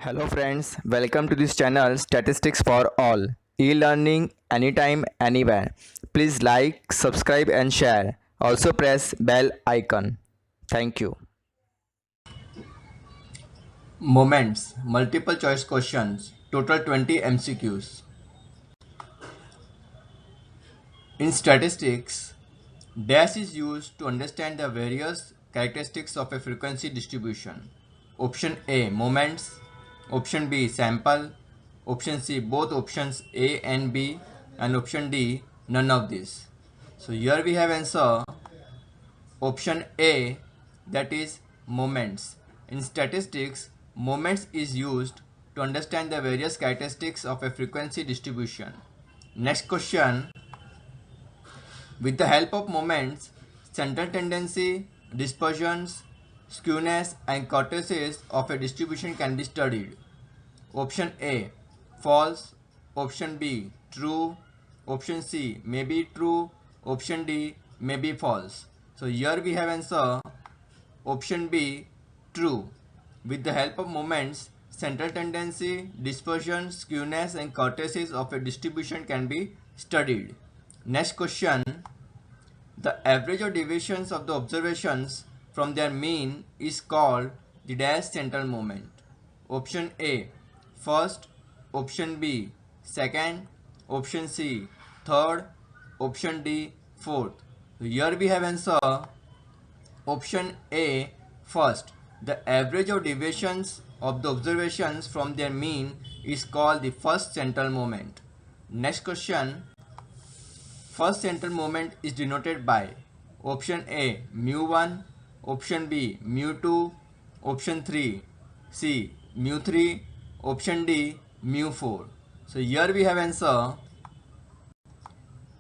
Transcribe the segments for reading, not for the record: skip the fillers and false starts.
Hello friends, welcome to this channel Statistics for All. E-learning anytime, anywhere. Please like, subscribe and share. Also press bell icon. Thank you. Moments, multiple choice questions, total 20 MCQs. In statistics, dash is used to understand the various characteristics of a frequency distribution. Option A, moments. Option B, sample. Option C, both options A and B. And option D, none of these. So here we have answer option A, that is moments. In statistics, moments is used to understand the various characteristics of a frequency distribution. Next question. With the help of moments, central tendency, dispersions, skewness and kurtosis of a distribution can be studied. Option A, false. Option B, true. Option C, may be true. Option D, may be false. So here we have answer option B, true. With the help of moments, central tendency, dispersion, skewness and kurtosis of a distribution can be studied. Next question. The average or deviations of the observations from their mean is called the dash central moment. Option A, first. Option B, second. Option C, third. Option D, fourth. So here we have answer option A, first. The average or deviations of the observations from their mean is called the first central moment. Next question. First central moment is denoted by option A, mu1, option B, mu2, option 3, C, mu3, option D, mu4. So here we have answer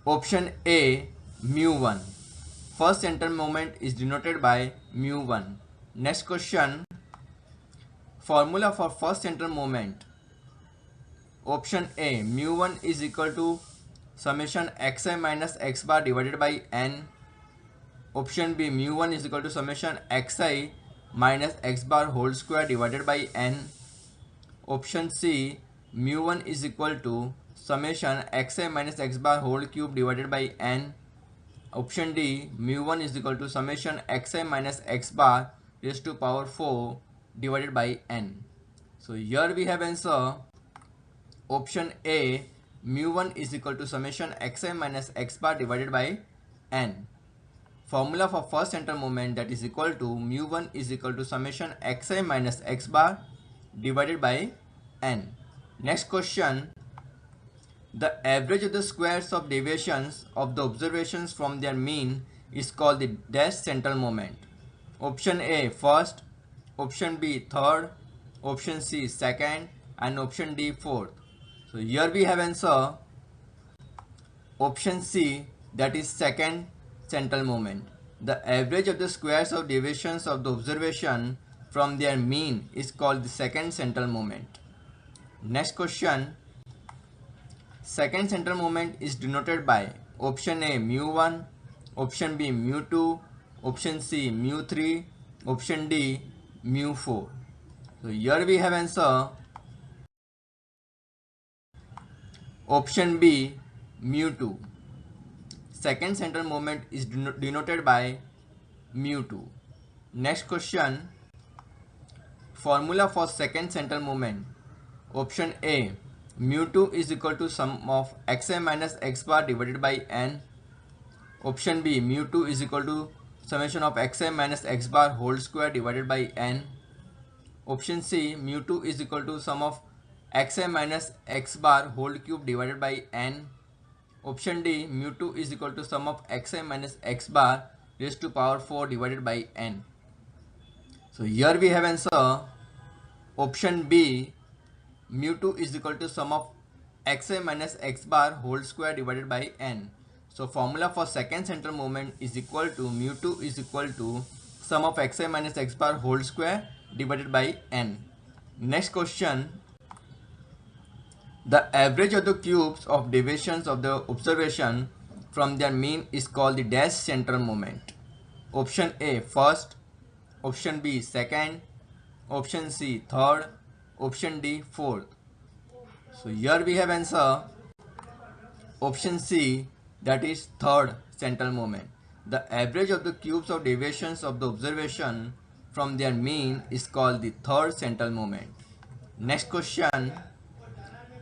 option A, mu1. First central moment is denoted by mu1. Next question. Formula for first central moment. Option A, mu1 is equal to summation xi minus x bar divided by n. Option B, mu1 is equal to summation xi minus x bar whole square divided by n. Option C, mu1 is equal to summation xi minus x bar whole cube divided by n. Option D, mu1 is equal to summation xi minus x bar raised to power 4 divided by n. So here we have answer option A, mu1 is equal to summation xi minus x bar divided by n. Formula for first central moment, that is equal to mu1 is equal to summation xi minus x bar divided by n. Next question. The average of the squares of deviations of the observations from their mean is called the dash central moment. Option A, first. Option B, third. Option C, second. And option D, fourth. So here we have answer option C, that is second central moment. The average of the squares of deviations of the observation from their mean is called the second central moment. Next question. Second central moment is denoted by option A, mu1, option B, mu2, option C, mu3, option D, mu4. So here we have answer option B, mu2. Second central moment is denoted by mu2. Next question. Formula for second central moment. Option A, mu2 is equal to sum of xi minus x bar divided by n. Option B, mu2 is equal to summation of xi minus x bar whole square divided by n. Option C, mu2 is equal to sum of xi minus x bar whole cube divided by n. Option D, mu2 is equal to sum of xi minus x bar raised to power 4 divided by n. So here we have answer option B, mu2 is equal to sum of xi minus x bar whole square divided by n. So formula for second central moment is equal to mu2 is equal to sum of xi minus x bar whole square divided by n. Next question. The average of the cubes of deviations of the observation from their mean is called the dash central moment. Option A, first. Option B, second. Option C, third. Option D, fourth. So here we have answer option C, that is third central moment. The average of the cubes of deviations of the observation from their mean is called the third central moment. Next question.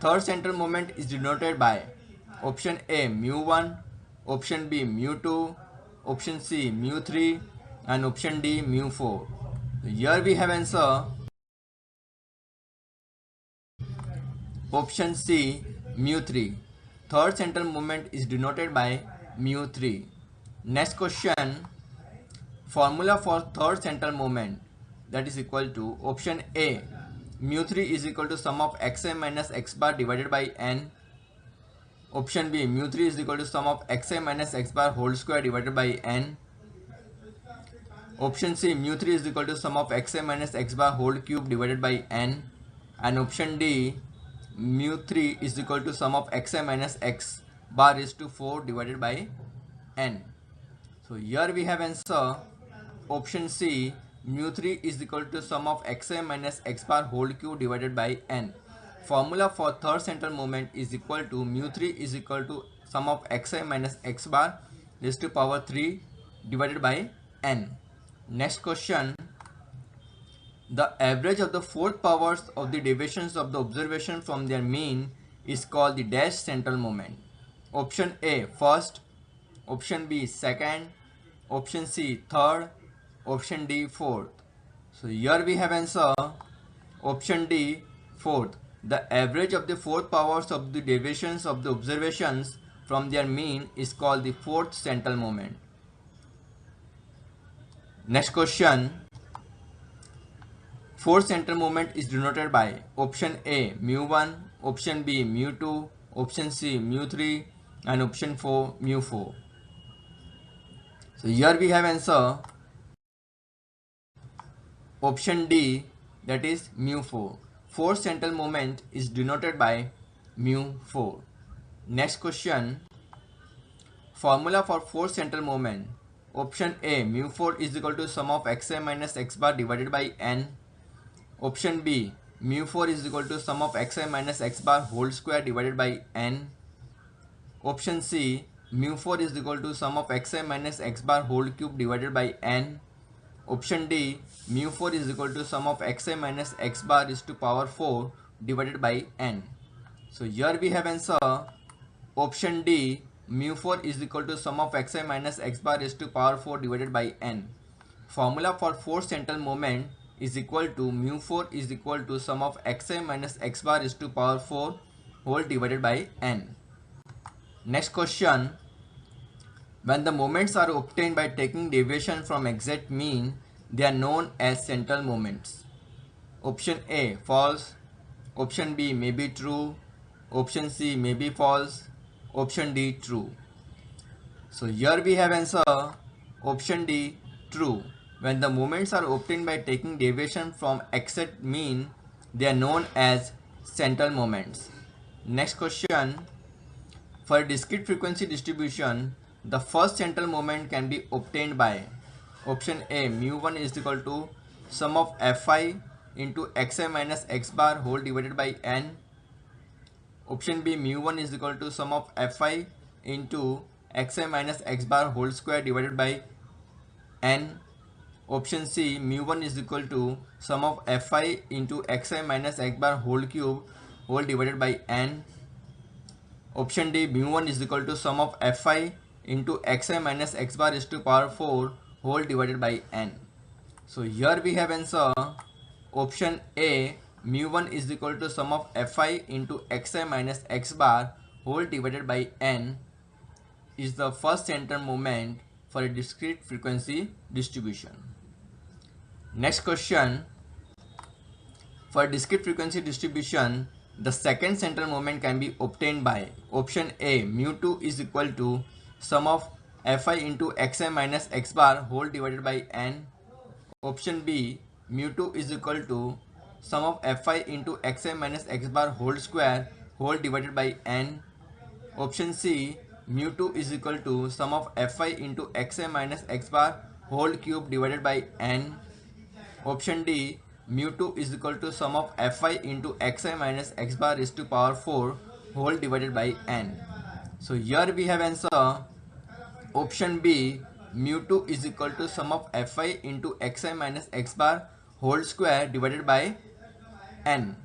Third central moment is denoted by option A mu1, option B mu2, option C mu3 and option D mu4. Here we have answer option C mu3. Third central moment is denoted by mu3. Next question. Formula for third central moment, that is equal to option A mu3 is equal to sum of xi minus x bar divided by n. Option B mu3 is equal to sum of xi minus x bar whole square divided by n. Option C mu3 is equal to sum of xi minus x bar whole cube divided by n. And option D mu3 is equal to sum of xi minus x bar is to 4 divided by n. So here we have answer option C mu3 is equal to sum of xi minus x bar whole cube divided by n. Formula for third central moment is equal to mu3 is equal to sum of xi minus x bar raised to power 3 divided by n. Next question. The average of the fourth powers of the deviations of the observation from their mean is called the dash central moment. Option A first, option B second, option C third, option D fourth. So here we have answer option D fourth. The average of the fourth powers of the deviations of the observations from their mean is called the fourth central moment. Next question. Fourth central moment is denoted by option A mu1, option B mu2, option C mu3 and option 4 mu4. So here we have answer option D, that is mu4. Fourth central moment is denoted by mu4. Next question. Formula for fourth central moment. Option A mu4 is equal to sum of xi minus x bar divided by n. Option B mu4 is equal to sum of xi minus x bar whole square divided by n. Option C mu4 is equal to sum of xi minus x bar whole cube divided by n. Option D mu4 is equal to sum of xi minus x bar is to power 4 divided by n. So here we have answer option D mu4 is equal to sum of xi minus x bar is to power 4 divided by n. Formula for fourth central moment is equal to mu4 is equal to sum of xi minus x bar is to power 4 whole divided by n. Next question. When the moments are obtained by taking deviation from exact mean, they are known as central moments. Option A false, option B may be true, option C may be false, option D true. So here we have answer option D true. When the moments are obtained by taking deviation from exact mean, they are known as central moments. Next question. For discrete frequency distribution, the first central moment can be obtained by option A mu1 is equal to sum of fi into xi minus x bar whole divided by n. Option B mu1 is equal to sum of fi into xi minus x bar whole square divided by n. Option C mu1 is equal to sum of fi into xi minus x bar whole cube whole divided by n. Option D mu1 is equal to sum of fi into xi minus x bar is to power 4 whole divided by n. So here we have answer option A mu1 is equal to sum of fi into xi minus x bar whole divided by n is the first central moment for a discrete frequency distribution. Next question. For discrete frequency distribution, the second central moment can be obtained by option A mu2 is equal to sum of fi into xi minus x bar whole divided by n. Option B mu2 is equal to sum of fi into xi minus x bar whole square whole divided by n. Option C mu2 is equal to sum of fi into xi minus x bar whole cube divided by n. Option D mu2 is equal to sum of fi into xi minus x bar raised to power 4 whole divided by n. So here we have answer option B, mu2 is equal to sum of fi into xi minus x bar whole square divided by n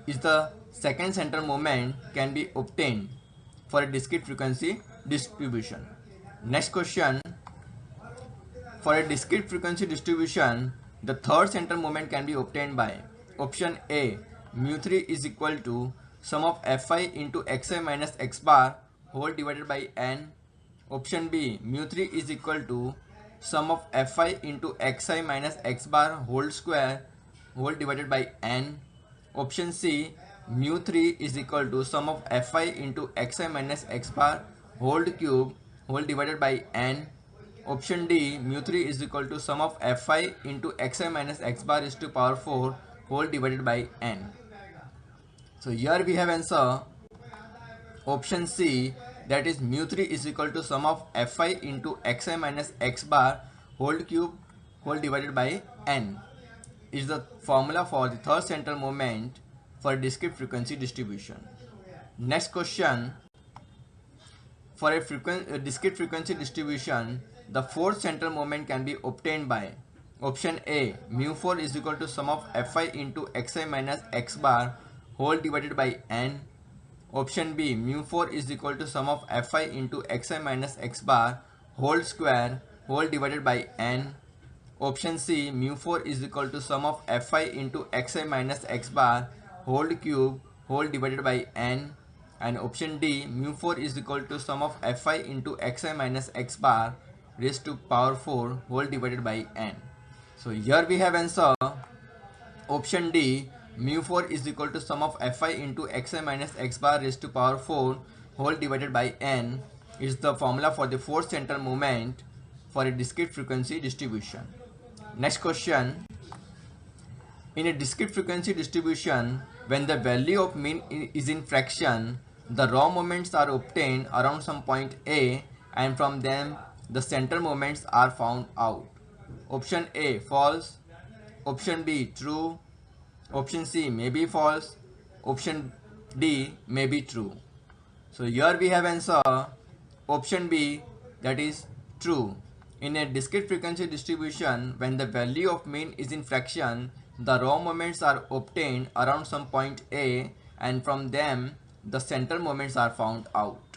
is the second center moment can be obtained for a discrete frequency distribution. Next question, for a discrete frequency distribution, the third center moment can be obtained by option A, mu3 is equal to sum of fi into xi minus x bar whole divided by n. Option B, mu3 is equal to sum of fi into xi minus x bar whole square whole divided by n. Option C, mu3 is equal to sum of fi into xi minus x bar whole cube whole divided by n. Option D, mu3 is equal to sum of fi into xi minus x bar is to power 4 whole divided by n. So here we have answer option C, that is mu3 is equal to sum of fi into xi minus x bar whole cube whole divided by n is the formula for the third center moment for discrete frequency distribution. Next question, for a discrete frequency distribution, the fourth center moment can be obtained by option A, mu4 is equal to sum of fi into xi minus x bar whole divided by n. Option B, mu4 is equal to sum of fi into xi minus x bar whole square whole divided by n. Option C, mu4 is equal to sum of fi into xi minus x bar whole cube whole divided by n. And option D, mu4 is equal to sum of fi into xi minus x bar raised to power 4 whole divided by n. So here we have answer option D, mu4 is equal to sum of fi into xi minus x bar raised to power 4 whole divided by n is the formula for the fourth center moment for a discrete frequency distribution. Next question, in a discrete frequency distribution, when the value of mean is in fraction, the raw moments are obtained around some point A and from them the center moments are found out. Option A, false. Option B, true. Option C, may be false. Option D, may be true. So here we have answer option B, that is true. In a discrete frequency distribution, when the value of mean is in fraction, the raw moments are obtained around some point A and from them the center moments are found out.